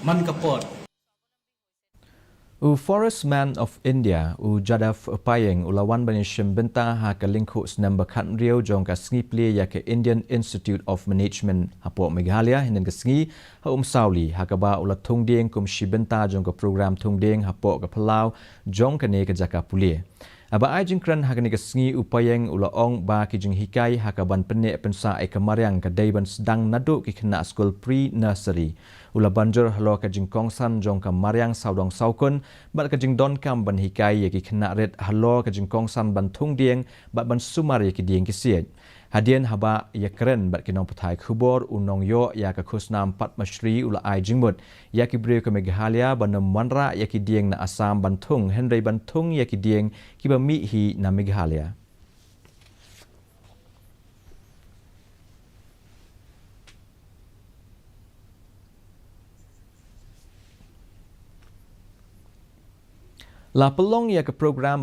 มันกระปอด Forest Man of India, Jadav Payeng, Ulawan Banishim Benta Haka Lyngkhuh Snem Bakat Rio Jong ka Sngi Plie Yake Indian Institute of Management Hapo Meghalaya Hinan ka Sngi Sauli Hakaba Ula Tungding Kum Shibenta Jong ka program Tungding Hapo ka Palau Jong ka ne ka Jaka Pulie. Aba ai jingkran hakani ka Sngi Upayeng Ula Ong ba ki jing hikai hakaban Pynneh pensa ai kamaryang ka daiban sedang nadu ki kena school pre-nursery. Ula banjur halo ka jing kongsan jong ka maryang saudong saukun bat ka jing don kam ban hikai ki kena red halo ka jing kongsan ban tungding bat ban sumar ki dieng ki siet. Hadian haba ya keren bat kinong putai khubor unong yo ya ka khusnam Patmashri ula ai jingmut ya ki breu ka Meghalaya ban manra ya ki dieng na Assam bantung Henry bantung ya ki dieng ki ba mi hi na Meghalaya. La pelong ya ke program